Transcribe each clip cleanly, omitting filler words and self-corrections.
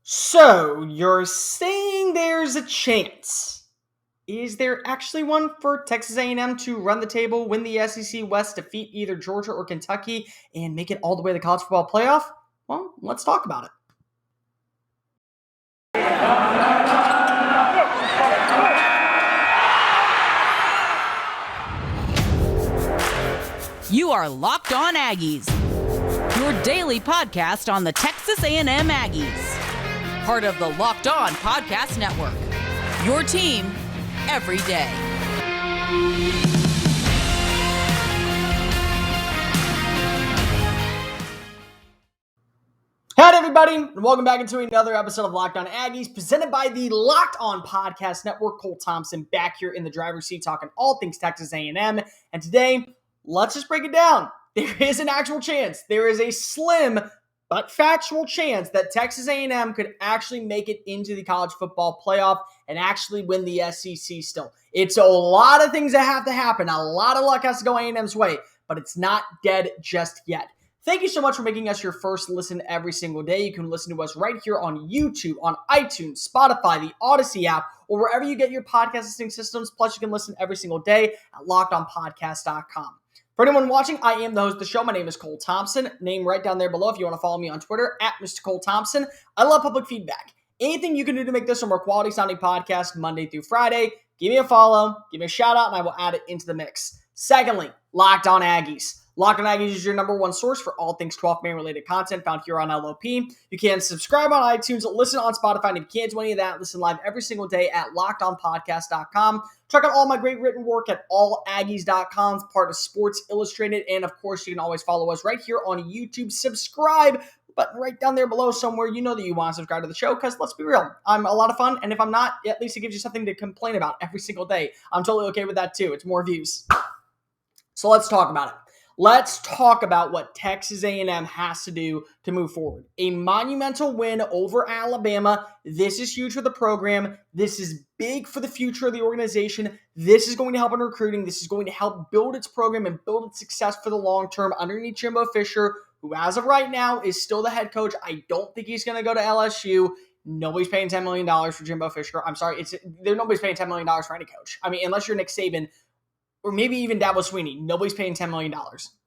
So, you're saying there's a chance. Is there actually one for Texas A&M to run the table, win the SEC West, defeat either Georgia or Kentucky, and make it all the way to the college football playoff? Well, let's talk about it. You are Locked On Aggies, your daily podcast on the Texas A&M Aggies. Part of the Locked On Podcast Network, your team every day. Hey everybody, and welcome back into another episode of Locked On Aggies, presented by the Locked On Podcast Network. Cole Thompson back here in the driver's seat talking all things Texas A&M. And today, let's just break it down. There is an actual chance. There is a slim but factual chance that Texas A&M could actually make it into the college football playoff and actually win the SEC still. It's a lot of things that have to happen. A lot of luck has to go A&M's way, but it's not dead just yet. Thank you so much for making us your first listen every single day. You can listen to us right here on YouTube, on iTunes, Spotify, the Odyssey app, or wherever you get your podcast listening systems. Plus, you can listen every single day at LockedOnPodcast.com. For anyone watching, I am the host of the show. My name is Cole Thompson. Name right down there below if you want to follow me on Twitter, at Mr. Cole Thompson. I love public feedback. Anything you can do to make this a more quality-sounding podcast Monday through Friday, give me a follow, give me a shout-out, and I will add it into the mix. Secondly, Locked On Aggies. Locked On Aggies is your number one source for all things 12th man-related content found here on LOP. You can subscribe on iTunes, listen on Spotify, and if you can't do any of that, listen live every single day at LockedOnPodcast.com. Check out all my great written work at allaggies.com, part of Sports Illustrated, and of course, you can always follow us right here on YouTube. Subscribe button right down there below somewhere. You know that you want to subscribe to the show because, let's be real, I'm a lot of fun, and if I'm not, at least it gives you something to complain about every single day. I'm totally okay with that too. It's more views. So let's talk about it. Let's talk about what Texas A&M has to do to move forward. A monumental win over Alabama. This is huge for the program. This is big for the future of the organization. This is going to help in recruiting. This is going to help build its program and build its success for the long term underneath Jimbo Fisher, who as of right now is still the head coach. I don't think he's going to go to LSU. Nobody's paying $10 million for Jimbo Fisher. I'm sorry. Nobody's paying $10 million for any coach. I mean, unless you're Nick Saban, or maybe even Dabo Swinney. Nobody's paying $10 million.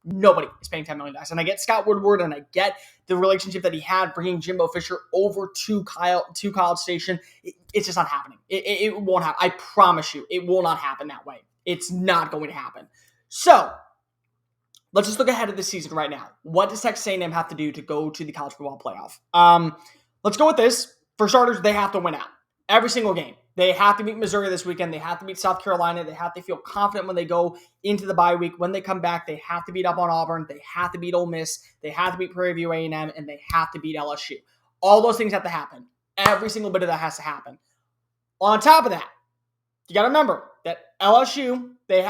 Nobody is paying $10 million. And I get Scott Woodward, and I get the relationship that he had bringing Jimbo Fisher over to College Station. It's just not happening. It won't happen. I promise you, it will not happen that way. It's not going to happen. So, let's just look ahead of the season right now. What does Texas A&M have to do to go to the college football playoff? Let's go with this. For starters, they have to win out. Every single game. They have to beat Missouri this weekend. They have to beat South Carolina. They have to feel confident when they go into the bye week. When they come back, they have to beat up on Auburn. They have to beat Ole Miss. They have to beat Prairie View A&M, and they have to beat LSU. All those things have to happen. Every single bit of that has to happen. On top of that, you got to remember that Auburn, they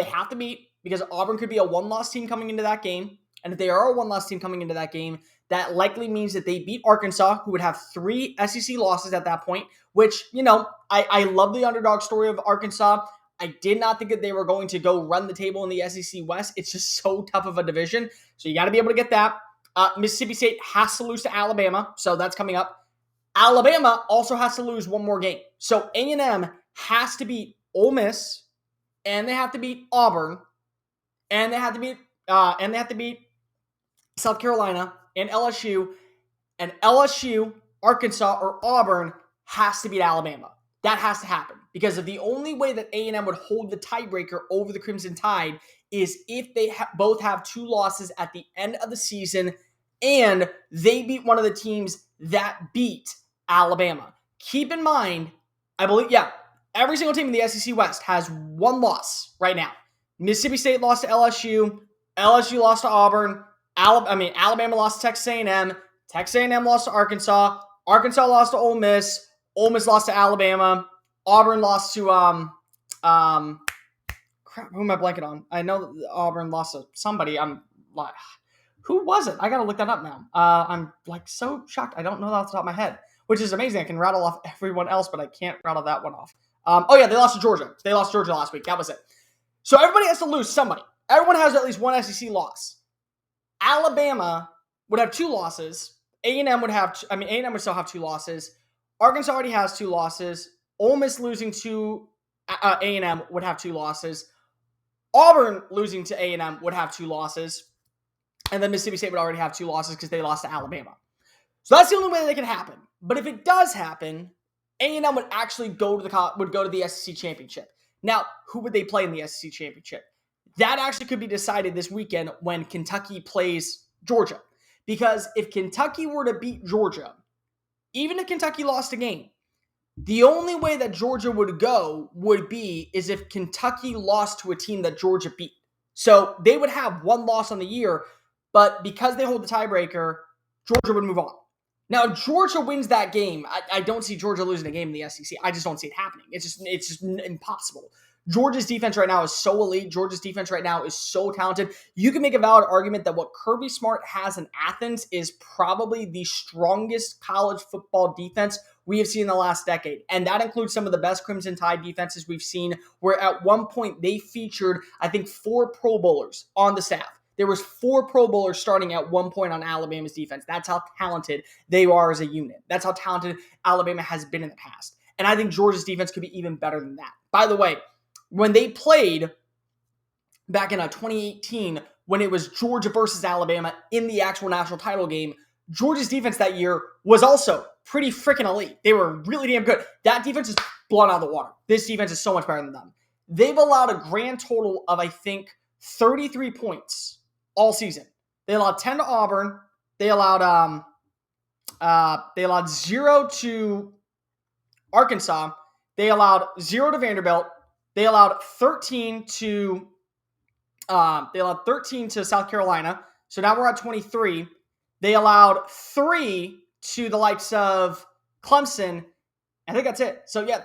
have to beat, because Auburn could be a one-loss team coming into that game. And if they are a one-loss team coming into that game, that likely means that they beat Arkansas, who would have 3 SEC losses at that point, which, I love the underdog story of Arkansas. I did not think that they were going to go run the table in the SEC West. It's just so tough of a division. So you got to be able to get that. Mississippi State has to lose to Alabama, so that's coming up. Alabama also has to lose one more game. So A&M has to beat Ole Miss, and they have to beat Auburn, and they have to beat South Carolina and LSU, Arkansas, or Auburn has to beat Alabama. That has to happen, because of the only way that A&M would hold the tiebreaker over the Crimson Tide is if they both have 2 losses at the end of the season and they beat one of the teams that beat Alabama. Keep in mind, I believe, every single team in the SEC West has 1 loss right now. Mississippi State lost to LSU. LSU lost to Auburn. Alabama lost to Texas A&M. Texas A&M lost to Arkansas. Arkansas lost to Ole Miss. Ole Miss lost to Alabama. Auburn lost to, who am I blanking on? I know that Auburn lost to somebody. I'm like, who was it? I got to look that up now. I'm like so shocked. I don't know that off the top of my head, which is amazing. I can rattle off everyone else, but I can't rattle that one off. They lost to Georgia. They lost to Georgia last week. That was it. So everybody has to lose somebody. Everyone has at least one SEC loss. Alabama would have 2 losses. A&M would have, A&M would still have 2 losses. Arkansas already has 2 losses. Ole Miss losing to A&M would have 2 losses. Auburn losing to A&M would have 2 losses. And then Mississippi State would already have 2 losses because they lost to Alabama. So that's the only way that can happen. But if it does happen, A&M would actually go to the SEC championship. Now, who would they play in the SEC championship? That actually could be decided this weekend when Kentucky plays Georgia. Because if Kentucky were to beat Georgia, even if Kentucky lost a game, the only way that Georgia would go would be is if Kentucky lost to a team that Georgia beat. So they would have 1 loss on the year, but because they hold the tiebreaker, Georgia would move on. Now, if Georgia wins that game, I don't see Georgia losing a game in the SEC. I just don't see it happening. It's just impossible. Georgia's defense right now is so elite. Georgia's defense right now is so talented. You can make a valid argument that what Kirby Smart has in Athens is probably the strongest college football defense we have seen in the last decade. And that includes some of the best Crimson Tide defenses we've seen, where at one point they featured, I think, 4 Pro Bowlers on the staff. There was 4 Pro Bowlers starting at one point on Alabama's defense. That's how talented they are as a unit. That's how talented Alabama has been in the past. And I think Georgia's defense could be even better than that. By the way, when they played back in 2018, when it was Georgia versus Alabama in the actual national title game, Georgia's defense that year was also pretty freaking elite. They were really damn good. That defense is blown out of the water. This defense is so much better than them. They've allowed a grand total of, I think, 33 points all season. They allowed 10 to Auburn. They allowed 0 to Arkansas. They allowed 0 to Vanderbilt. They allowed 13 to South Carolina. So now we're at 23. They allowed 3 to the likes of Clemson. I think that's it. So yeah,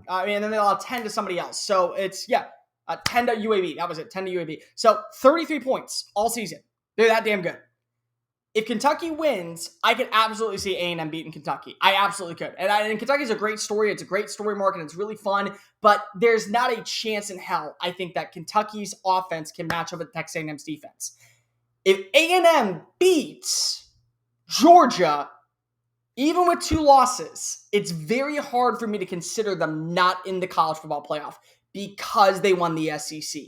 and then they allowed 10 to somebody else. So it's 10 to UAB. That was it. 10 to UAB. So 33 points all season. They're that damn good. If Kentucky wins, I could absolutely see A&M beating Kentucky. I absolutely could. And Kentucky's a great story. It's a great story mark, and it's really fun. But there's not a chance in hell, I think, that Kentucky's offense can match up with Texas A&M's defense. If A&M beats Georgia, even with 2 losses, it's very hard for me to consider them not in the college football playoff because they won the SEC.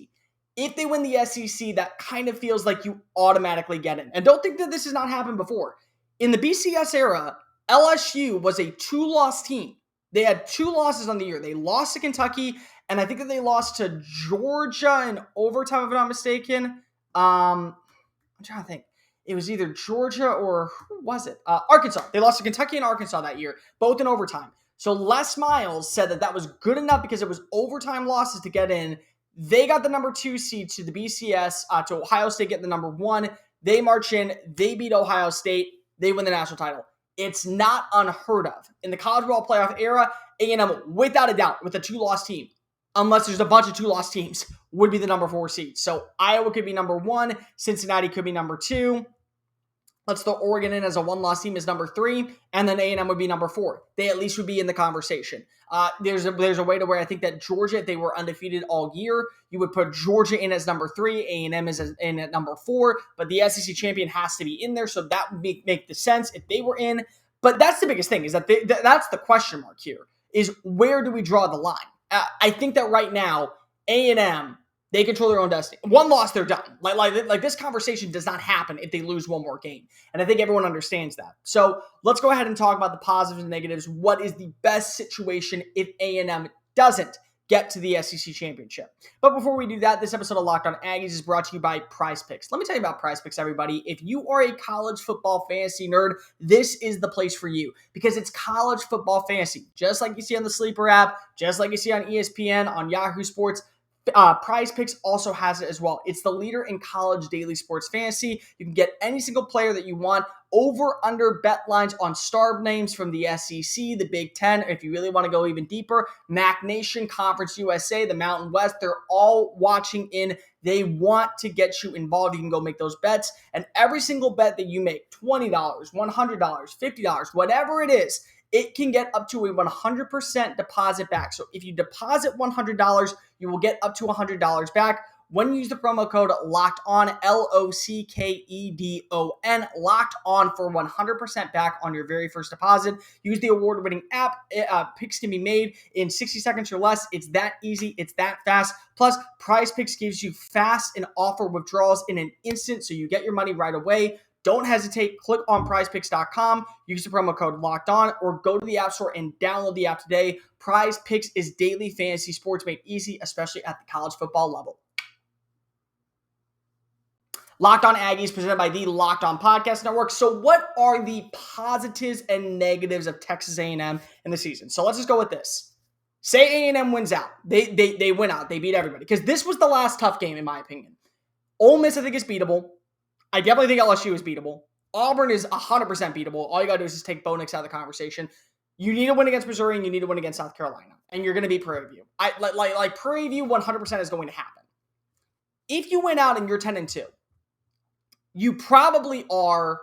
If they win the SEC, that kind of feels like you automatically get in. And don't think that this has not happened before. In the BCS era, LSU was a 2-loss team. They had 2 losses on the year. They lost to Kentucky, and I think that they lost to Georgia in overtime, if I'm not mistaken. I'm trying to think. It was either Georgia or who was it? Arkansas. They lost to Kentucky and Arkansas that year, both in overtime. So Les Miles said that was good enough because it was overtime losses to get in. They got the number 2 seed to the BCS, to Ohio State getting the number 1. They march in. They beat Ohio State. They win the national title. It's not unheard of. In the college football playoff era, A&M, without a doubt, with a 2-loss team, unless there's a bunch of 2-loss teams, would be the number 4 seed. So Iowa could be number 1. Cincinnati could be number 2. Let's throw Oregon in as a 1-loss team as number 3, and then A&M would be number 4. They at least would be in the conversation. There's a way to where I think that Georgia, if they were undefeated all year, you would put Georgia in as number 3, A&M is in at number 4, but the SEC champion has to be in there, so that would make the sense if they were in. But that's the biggest thing, is that that's the question mark here, is where do we draw the line? I think that right now, A&M, they control their own destiny. 1 loss, they're done. Like this conversation does not happen if they lose 1 more game. And I think everyone understands that. So let's go ahead and talk about the positives and negatives. What is the best situation if A&M doesn't get to the SEC championship? But before we do that, this episode of Locked On Aggies is brought to you by Prize Picks. Let me tell you about Prize Picks, everybody. If you are a college football fantasy nerd, this is the place for you because it's college football fantasy. Just like you see on the Sleeper app, just like you see on ESPN, on Yahoo Sports, Prize Picks also has it as well. It's the leader in college daily sports fantasy. You can get any single player that you want, over under bet lines on star names from the SEC, the Big Ten. If you really want to go even deeper, MAC Nation, Conference USA, the Mountain West, they're all watching in. They want to get you involved. You can go make those bets, and every single bet that you make, $20, $100, $50, whatever it is, it can get up to a 100% deposit back. So if you deposit $100, you will get up to $100 back. when you use the promo code Locked On, LOCKEDON, Locked On, for 100% back on your very first deposit. Use the award-winning app. Picks can be made in 60 seconds or less. It's that easy. It's that fast. Plus, Prize Picks gives you fast and offer withdrawals in an instant, so you get your money right away. Don't hesitate. Click on prizepicks.com, use the promo code Locked On, or go to the App Store and download the app today. Prize Picks is daily fantasy sports made easy, especially at the college football level. Locked On Aggies, presented by the Locked On Podcast Network. So what are the positives and negatives of Texas A&M in the season? So let's just go with this. Say A&M wins out. They win out. They beat everybody. Because this was the last tough game, in my opinion. Ole Miss, I think, is beatable. I definitely think LSU is beatable. Auburn is 100% beatable. All you got to do is just take Bo Nix out of the conversation. You need to win against Missouri, and you need to win against South Carolina. And you're going to beat Prairie View. Prairie View 100% is going to happen. If you win out and you're 10-2, you probably are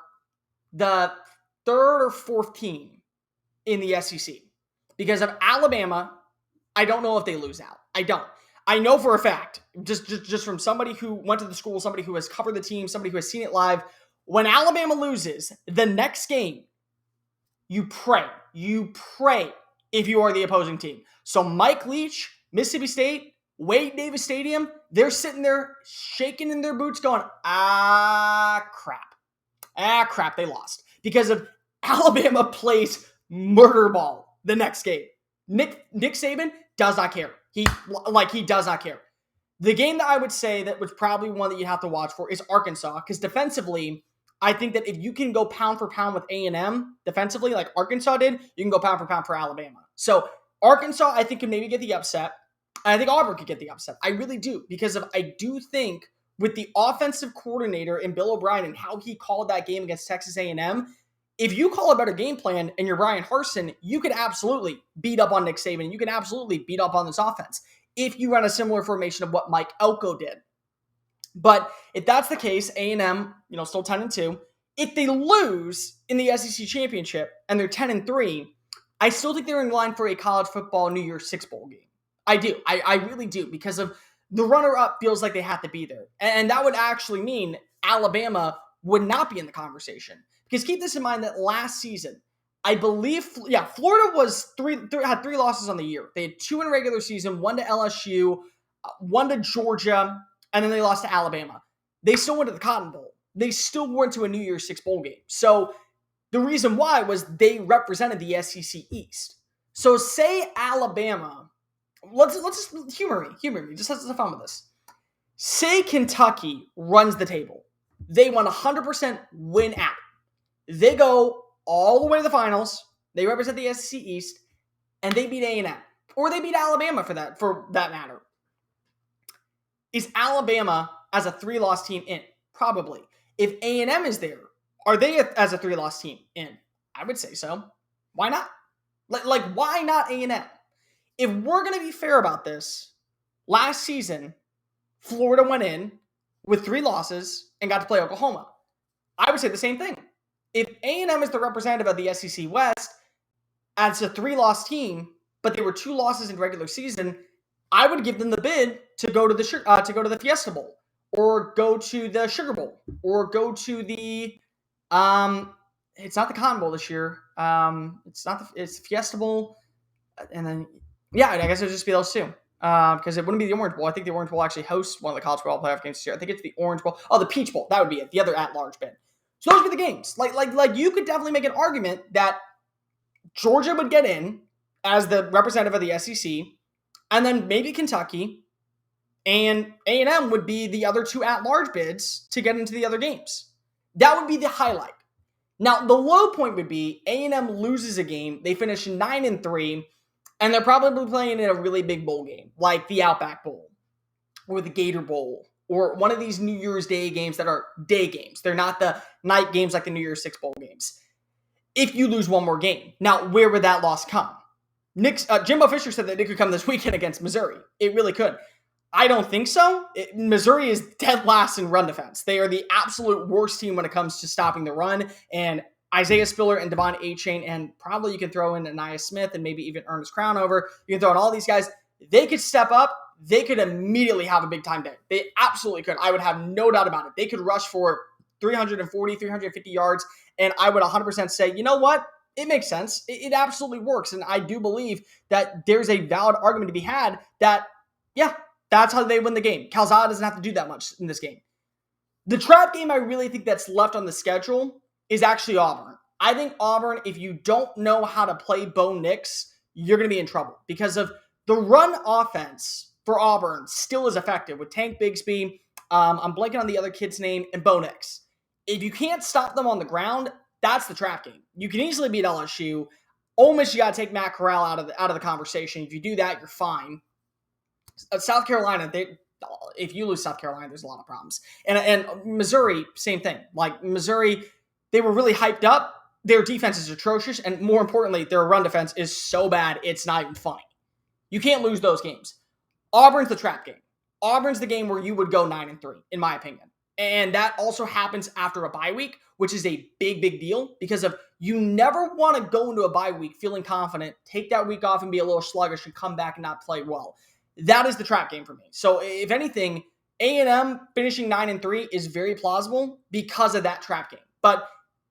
the third or fourth team in the SEC. Because of Alabama, I don't know if they lose out. I don't. I know for a fact, just from somebody who went to the school, somebody who has covered the team, somebody who has seen it live, when Alabama loses the next game, you pray if you are the opposing team. So Mike Leach, Mississippi State, Wade Davis Stadium, they're sitting there shaking in their boots going, crap, they lost. Because of Alabama plays murder ball the next game. Nick Saban does not care. He does not care. The game that I would say that was probably one that you have to watch for is Arkansas, because defensively, I think that if you can go pound for pound with A&M defensively, like Arkansas did, you can go pound for pound for Alabama. So Arkansas, I think, can maybe get the upset. And I think Auburn could get the upset. I really do, because I do think with the offensive coordinator and Bill O'Brien and how he called that game against Texas A&M, if you call a better game plan and you're Brian Harsin, you could absolutely beat up on Nick Saban, and you can absolutely beat up on this offense if you run a similar formation of what Mike Elko did. But if that's the case, A&M, still 10-2. If they lose in the SEC championship and they're 10-3, I still think they're in line for a college football New Year's Six bowl game. I do. I really do, because of the runner-up feels like they have to be there. And that would actually mean Alabama would not be in the conversation. Because keep this in mind that last season, I believe, Florida had three losses on the year. They had 2 in regular season, 1 to LSU, 1 to Georgia, and then they lost to Alabama. They still went to the Cotton Bowl. They still went to a New Year's Six bowl game. So the reason why was they represented the SEC East. So say Alabama, let's just humor me, just have some fun with this. Say Kentucky runs the table. They 100% win out. They go all the way to the finals. They represent the SEC East, and they beat A&M, or they beat Alabama for that matter. Is Alabama as a 3-loss team in? Probably. If A&M is there, are they as a 3-loss team in? I would say so. Why not? Why not A&M? If we're going to be fair about this, last season, Florida went in with 3 losses and got to play Oklahoma. I would say the same thing. If A&M is the representative of the SEC West as a 3-loss team, but they were 2 losses in regular season, I would give them the bid to go to the Fiesta Bowl, or go to the Sugar Bowl, or go to the it's not the Cotton Bowl this year. It's Fiesta Bowl, and then I guess it would just be those 2. Because it wouldn't be the Orange Bowl. I think the Orange Bowl actually hosts one of the college football playoff games this year. I think it's the Orange Bowl. Oh, the Peach Bowl. That would be it. The other at-large bid. So those would be the games. Like you could definitely make an argument that Georgia would get in as the representative of the SEC, and then maybe Kentucky, and A&M would be the other 2 at-large bids to get into the other games. That would be the highlight. Now, the low point would be A&M loses a game. They finish 9-3, and they're probably playing in a really big bowl game, like the Outback Bowl or the Gator Bowl, or one of these New Year's Day games that are day games. They're not the night games like the New Year's Six bowl games. If you lose one more game. Now, where would that loss come? Jimbo Fisher said that it could come this weekend against Missouri. It really could. I don't think so. Missouri is dead last in run defense. They are the absolute worst team when it comes to stopping the run. And Isaiah Spiller and Devon Achane, and probably you can throw in Anaya Smith and maybe even Ernest Crownover. You can throw in all these guys. They could step up. they could immediately have a big time day. They absolutely could. I would have no doubt about it. They could rush for 340, 350 yards, and I would 100% say, you know what? It makes sense. It absolutely works. And I do believe that there's a valid argument to be had that, yeah, that's how they win the game. Calzada doesn't have to do that much in this game. The trap game I really think that's left on the schedule is actually Auburn. I think Auburn, if you don't know how to play Bo Nix, you're going to be in trouble because of the run offense for Auburn still is effective with Tank Bigsby. I'm blanking on the other kid's name, and Bo Nix. If you can't stop them on the ground, that's the trap game. You can easily beat LSU. Ole Miss, you got to take Matt Corral out of the conversation. If you do that, you're fine. South Carolina, if you lose South Carolina, there's a lot of problems. And Missouri, same thing. Like Missouri, they were really hyped up. Their defense is atrocious, and more importantly, their run defense is so bad, it's not even funny. You can't lose those games. Auburn's the trap game. Auburn's the game where you would go 9-3, in my opinion. And that also happens after a bye week, which is a big, big deal because of you never want to go into a bye week feeling confident, take that week off and be a little sluggish and come back and not play well. That is the trap game for me. So if anything, A&M finishing 9-3 is very plausible because of that trap game. But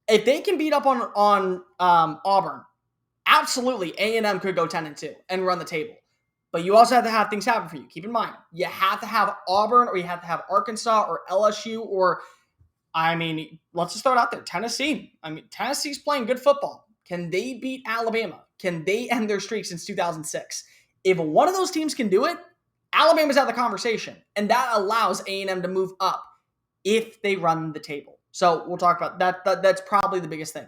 if they can beat up on Auburn, absolutely A&M could go 10-2 and run the table. But you also have to have things happen for you. Keep in mind, you have to have Auburn or you have to have Arkansas or LSU or, let's just throw it out there, Tennessee. Tennessee's playing good football. Can they beat Alabama? Can they end their streak since 2006? If one of those teams can do it, Alabama's out of the conversation. And that allows A&M to move up if they run the table. So we'll talk about that. That's probably the biggest thing.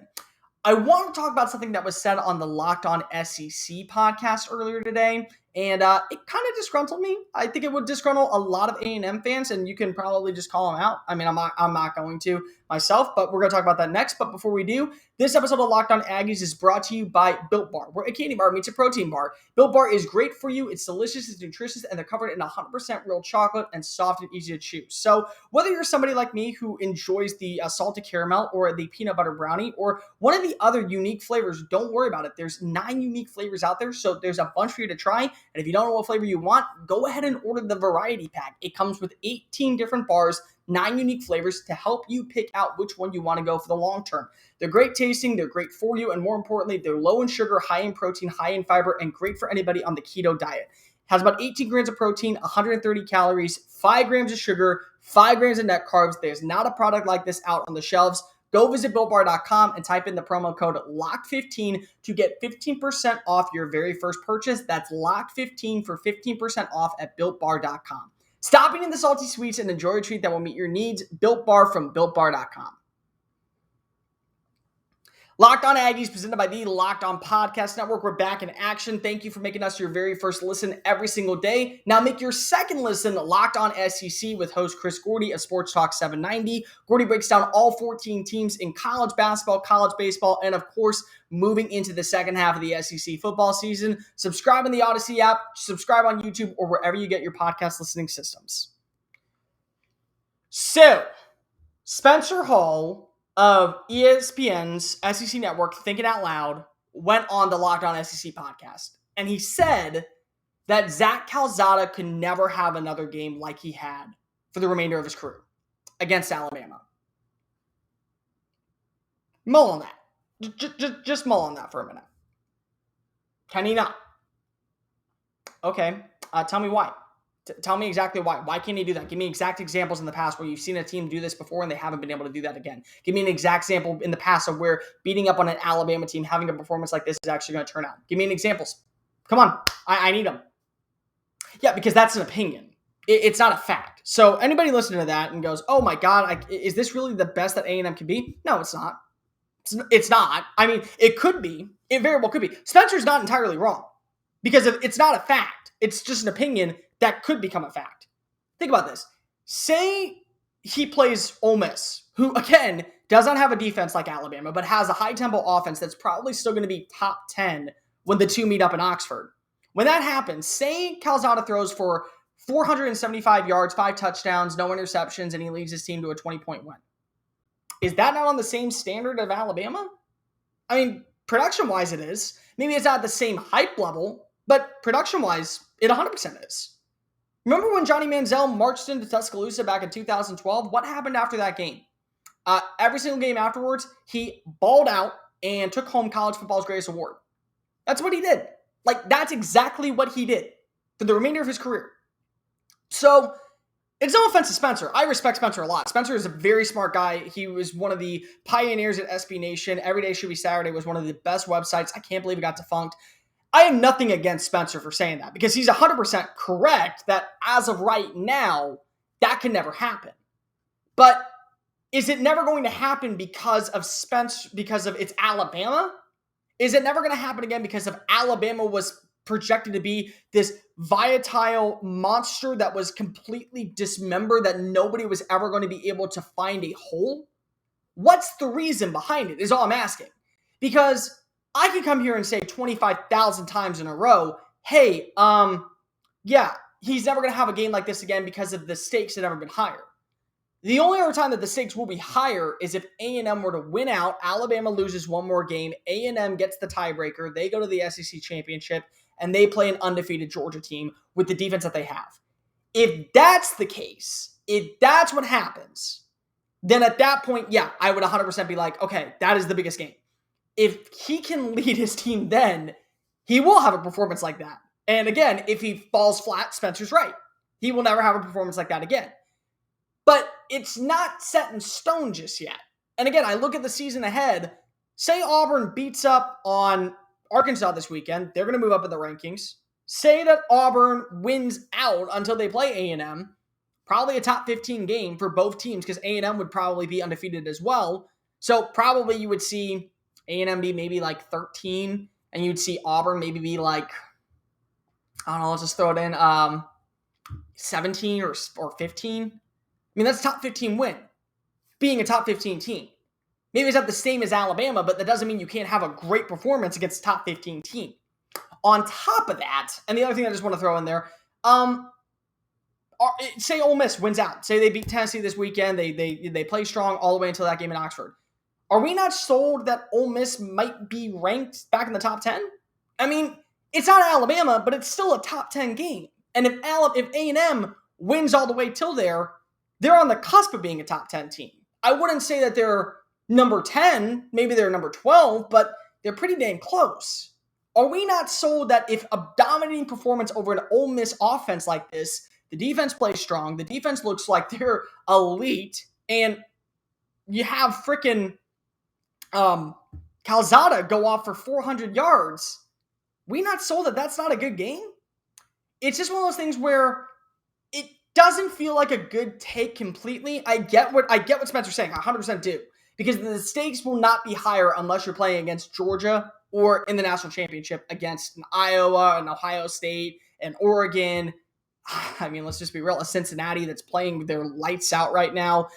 I want to talk about something that was said on the Locked On SEC podcast earlier today, and it kind of disgruntled me. I think it would disgruntle a lot of A&M fans, and you can probably just call them out. I'm not going to myself, but we're going to talk about that next. But before we do, this episode of Locked On Aggies is brought to you by Built Bar, where a candy bar meets a protein bar. Built Bar is great for you. It's delicious, it's nutritious, and they're covered in 100% real chocolate and soft and easy to chew. So whether you're somebody like me who enjoys the salted caramel or the peanut butter brownie or one of the other unique flavors, don't worry about it. There's 9 unique flavors out there, so there's a bunch for you to try. And if you don't know what flavor you want, go ahead and order the variety pack. It comes with 18 different bars, 9 unique flavors to help you pick out which one you want to go for the long term. They're great tasting, they're great for you, and more importantly, they're low in sugar, high in protein, high in fiber, and great for anybody on the keto diet. It has about 18 grams of protein, 130 calories, 5 grams of sugar, 5 grams of net carbs. There's not a product like this out on the shelves. Go visit BuiltBar.com and type in the promo code LOCKED15 to get 15% off your very first purchase. That's LOCKED15 for 15% off at BuiltBar.com. Stop eating the salty sweets and enjoy a treat that will meet your needs. Built Bar from BuiltBar.com. Locked On Aggies, presented by the Locked On Podcast Network. We're back in action. Thank you for making us your very first listen every single day. Now make your second listen Locked On SEC with host Chris Gordy of Sports Talk 790. Gordy breaks down all 14 teams in college basketball, college baseball, and of course, moving into the second half of the SEC football season. Subscribe in the Odyssey app, subscribe on YouTube, or wherever you get your podcast listening systems. So, Spencer Hall of ESPN's SEC Network, Thinking Out Loud, went on the Locked On SEC podcast. And he said that Zach Calzada could never have another game like he had for the remainder of his career against Alabama. Mull on that. Just mull on that for a minute. Can he not? Okay, tell me why. Tell me exactly why. Why can't he do that? Give me exact examples in the past where you've seen a team do this before and they haven't been able to do that again. Give me an exact example in the past of where beating up on an Alabama team, having a performance like this is actually going to turn out. Give me an examples. Come on. I need them. Yeah, because that's an opinion. It's not a fact. So anybody listening to that and goes, oh my God, is this really the best that A&M can be? No, it's not. It's not. It could be. It very well could be. Spencer's not entirely wrong because it's not a fact. It's just an opinion that could become a fact. Think about this. Say he plays Ole Miss, who, again, does not have a defense like Alabama, but has a high-tempo offense that's probably still going to be top 10 when the two meet up in Oxford. When that happens, say Calzada throws for 475 yards, 5 touchdowns, no interceptions, and he leads his team to a 20-point win. Is that not on the same standard of Alabama? Production-wise it is. Maybe it's not the same hype level, but production-wise, it 100% is. Remember when Johnny Manziel marched into Tuscaloosa back in 2012? What happened after that game? Every single game afterwards, he balled out and took home college football's greatest award. That's what he did. Like, that's exactly what he did for the remainder of his career. So, it's no offense to Spencer. I respect Spencer a lot. Spencer is a very smart guy. He was one of the pioneers at SB Nation. Every Day Should Be Saturday was one of the best websites. I can't believe it got defunct. I have nothing against Spencer for saying that because he's 100% correct that as of right now, that can never happen. But is it never going to happen because of it's Alabama? Is it never going to happen again because of Alabama was projected to be this volatile monster that was completely dismembered, that nobody was ever going to be able to find a hole? What's the reason behind it is all I'm asking. Because I can come here and say 25,000 times in a row, hey, yeah, he's never going to have a game like this again because of the stakes that have never been higher. The only other time that the stakes will be higher is if A&M were to win out, Alabama loses one more game, A&M gets the tiebreaker, they go to the SEC championship, and they play an undefeated Georgia team with the defense that they have. If that's the case, if that's what happens, then at that point, yeah, I would 100% be like, okay, that is the biggest game. If he can lead his team then, he will have a performance like that. And again, if he falls flat, Spencer's right. He will never have a performance like that again. But it's not set in stone just yet. And again, I look at the season ahead. Say Auburn beats up on Arkansas this weekend. They're going to move up in the rankings. Say that Auburn wins out until they play A&M. Probably a top 15 game for both teams because A&M would probably be undefeated as well. So probably you would see A&M be maybe like 13, and you'd see Auburn maybe be like, I don't know, let's just throw it in, 17 or 15. I mean, that's a top 15 win, being a top 15 team. Maybe it's not the same as Alabama, but that doesn't mean you can't have a great performance against a top 15 team. On top of that, and the other thing I just want to throw in there, say Ole Miss wins out. Say they beat Tennessee this weekend. They play strong all the way until that game in Oxford. Are we not sold that Ole Miss might be ranked back in the top 10? I mean, it's not Alabama, but it's still a top 10 game. And if A&M wins all the way till there, they're on the cusp of being a top 10 team. I wouldn't say that they're number 10, maybe they're number 12, but they're pretty dang close. Are we not sold that if a dominating performance over an Ole Miss offense like this, the defense plays strong, the defense looks like they're elite, and you have freaking Calzada go off for 400 yards, we not sold that that's not a good game? It's just one of those things where it doesn't feel like a good take completely. I get what Spencer's saying. I 100% do. Because the stakes will not be higher unless you're playing against Georgia or in the national championship against an Iowa, an Ohio State, an Oregon. I mean, let's just be real. A Cincinnati that's playing their lights out right now.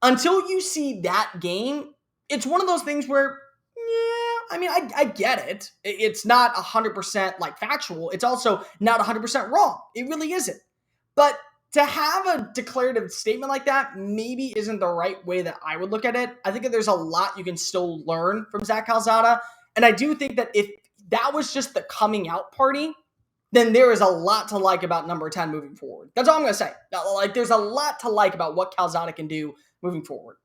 Until you see that game, it's one of those things where, yeah, I mean, I get it. It's not 100% like factual. It's also not 100% wrong. It really isn't. But to have a declarative statement like that maybe isn't the right way that I would look at it. I think that there's a lot you can still learn from Zach Calzada. And I do think that if that was just the coming out party, then there is a lot to like about number 10 moving forward. That's all I'm going to say. Like, there's a lot to like about what Calzada can do moving forward.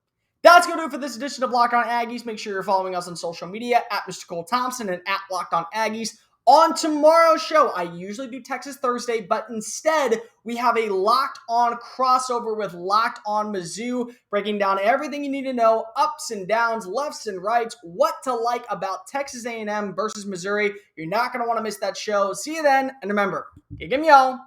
That's going to do it for this edition of Locked On Aggies. Make sure you're following us on social media at Mr. Cole Thompson and at Locked On Aggies. On tomorrow's show, I usually do Texas Thursday, but instead we have a Locked On crossover with Locked On Mizzou, breaking down everything you need to know, ups and downs, lefts and rights, what to like about Texas A&M versus Missouri. You're not going to want to miss that show. See you then, and remember, kick 'em, y'all.